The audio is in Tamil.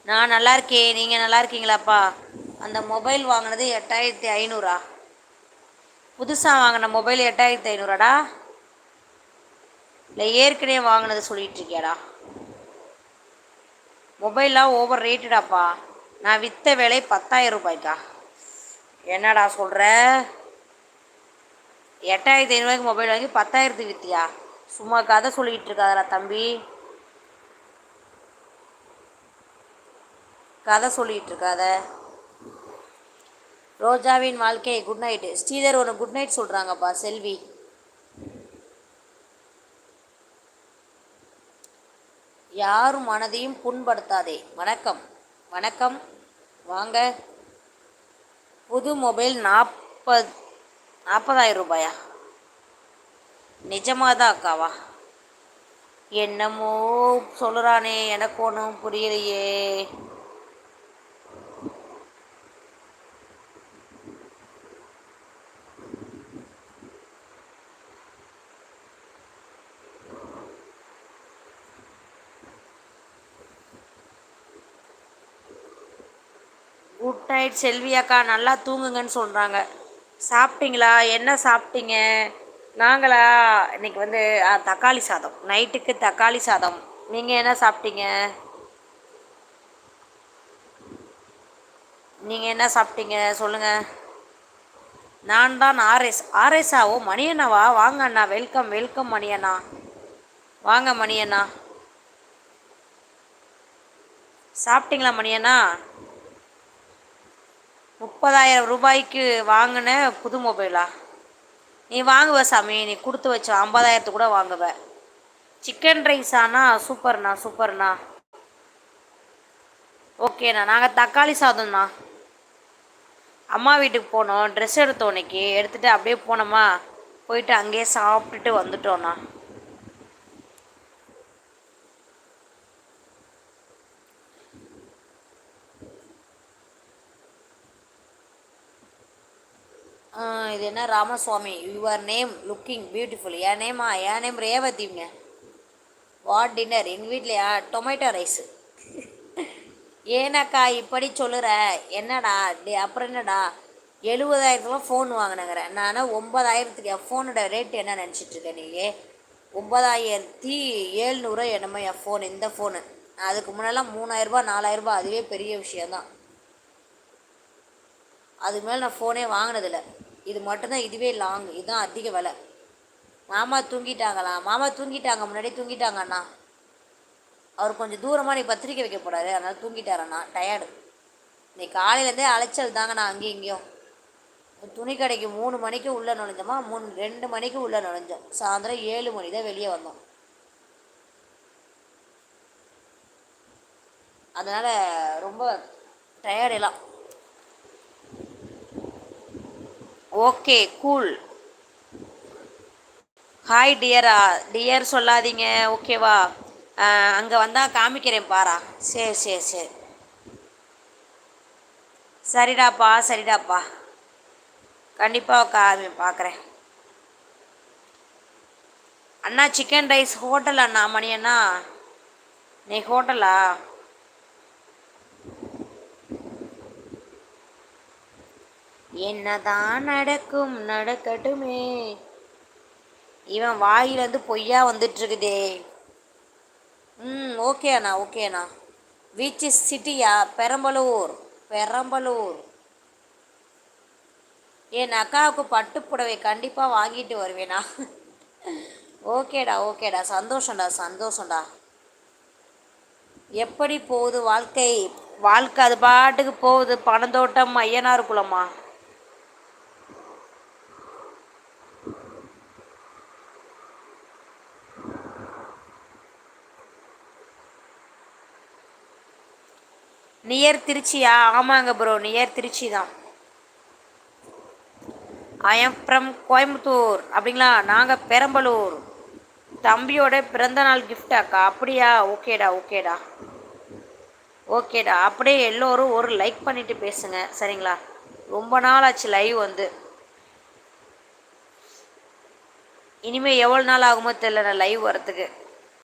நான் நல்லா இருக்கேன். நீங்கள் நல்லா இருக்கீங்களாப்பா? அந்த மொபைல் வாங்கினது 8500. புதுசாக வாங்கின மொபைல் 8500டா? இல்லை ஏற்கனவே வாங்கினது சொல்லிட்டு இருக்கியாடா? மொபைல்லாம் ஓவர் ரேட்டடாப்பா. நான் விற்ற விலை 10,000 ரூபாய்க்கா. என்னடா சொல்கிற? 8500 மொபைல் வாங்கி 10,000 விற்றியா? சும்மா கதை சொல்லிக்கிட்டு இருக்காதடா தம்பி, கதை சொல்லிகிட்டு இருக்காத. ரோஜாவின் வாழ்க்கை குட் நைட்டு. ஸ்ரீதர் ஒன்று குட் நைட் சொல்கிறாங்கப்பா. செல்வி, யாரும் மனதையும் புண்படுத்தாதே. வணக்கம் வணக்கம், வாங்க. புது மொபைல் 40,000 ரூபாயா? நிஜமாதான் அக்காவா? என்னமோ சொல்கிறானே, எனக்கு ஒன்றும் புரியலையே. குட் நைட் செல்வி அக்கா. நல்லா தூங்குங்கன்னு சொல்கிறாங்க. சாப்பிட்டீங்களா? என்ன சாப்பிட்டீங்க? நாங்களா இன்றைக்கி வந்து தக்காளி சாதம். நைட்டுக்கு தக்காளி சாதம். நீங்கள் என்ன சாப்பிட்டீங்க? நீங்கள் என்ன சாப்பிட்டீங்க சொல்லுங்கள். நான் தான் ஆர்எஸ்ஆ. ஓ, மணியண்ணாவா? வாங்க அண்ணா. Welcome welcome மணியண்ணா. வாங்க மணியண்ணா. சாப்பிட்டீங்களா மணியண்ணா? 30,000 ரூபாய்க்கு வாங்கின புது மொபைலா? நீ வாங்குவ சாமி, நீ கொடுத்து வச்ச 50,000 கூட வாங்குவ. சிக்கன் ரைஸ் ஆனால் சூப்பர்ண்ணா சூப்பர்ண்ணா. ஓகேண்ணா. நாங்கள் தக்காளி சாதம்ண்ணா. அம்மா வீட்டுக்கு போனோம், ட்ரெஸ் எடுத்தோம். இன்னைக்கு எடுத்துகிட்டு அப்படியே போனோமா, போயிட்டு அங்கேயே சாப்பிட்டுட்டு வந்துட்டோண்ணா. இது என்ன Ramaswamy? Your name looking beautiful. என் நேம் ரேவதிங்க. What dinner? எங்கள் வீட்டிலையா? Tomato rice. ஏன்னாக்கா இப்படி சொல்லுற? என்னடா அப்புறம் என்னடா? 70,000 ஃபோன் வாங்கினேங்கிறேன் நான். 9,000 ஃபோனோட ரேட்டு என்ன நினச்சிட்ருக்கேன் நீ? 9,700 என்னமோ என் ஃபோனு, இந்த ஃபோனு. அதுக்கு முன்னெல்லாம் 3,000 4,000, அதுவே பெரிய விஷயந்தான். அதுக்கு மேலே நான் ஃபோனே வாங்கினதில்ல. இது மட்டும்தான், இதுவே லாங். இதுதான் அதிக விலை. மாமா தூங்கிட்டாங்களா? மாமா தூங்கிட்டாங்க, முன்னாடியே தூங்கிட்டாங்க அண்ணா. அவர் கொஞ்சம் தூரமாக நீ பத்திரிக்கை வைக்க போகிறாரு, அதனால் தூங்கிட்டாரண்ணா. டயர்டு. இன்னைக்கு காலையிலேருந்தே அலைச்சல் தாங்க. நான் அங்கேயும் இங்கேயும் துணி கடைக்கு 3 மணிக்கு உள்ளே நுழைஞ்சோமா, 2 மணிக்கு உள்ளே நுழைஞ்சோம். சாயந்தரம் 7 மணி தான் வெளியே வந்தோம். அதனால் ரொம்ப டயர்டெல்லாம். Okay cool. ஹாய் டியரா? டியர் சொல்லாதீங்க, ஓகேவா? அங்கே வந்தால் காமிக்கிறேன் பாரா. சரி சரி சரி, சரிடாப்பா சரிடாப்பா. கண்டிப்பாக பார்க்குறேன் அண்ணா. சிக்கன் ரைஸ் ஹோட்டல் அண்ணா. மணி அண்ணா, நீ ஹோட்டலா? என்னதான் நடக்கும் நடக்கட்டுமே. இவன் வாயிலேருந்து பொய்யா வந்துட்டுருக்குதே. ஓகே அண்ணா ஓகே அண்ணா. விச் சிட்டியா? பெரம்பலூர். பெரம்பலூர். என் அக்காவுக்கு பட்டு புடவை கண்டிப்பாக வாங்கிட்டு வருவேண்ணா. ஓகேடா ஓகேடா, சந்தோஷம்டா சந்தோஷம்டா. எப்படி போகுது வாழ்க்கை? வாழ்க்கை அது பாட்டுக்கு போகுது. பனந்தோட்டம் ஐயனார் குளமா? நியர் திருச்சியா? ஆமாங்க ப்ரோ, நியர் திருச்சி தான். I am from Coimbatore. அப்படிங்களா? நாங்கள் பெரம்பலூர். தம்பியோட பிறந்தநாள் கிஃப்ட் அக்கா. அப்படியா? ஓகேடா ஓகேடா ஓகேடா. அப்படியே எல்லோரும் ஒரு லைக் பண்ணிவிட்டு பேசுங்க, சரிங்களா? ரொம்ப நாள் ஆச்சு லைவ் வந்து. இனிமேல் எவ்வளோ நாள் ஆகுமோ தெரியல நான் லைவ் வரத்துக்கு.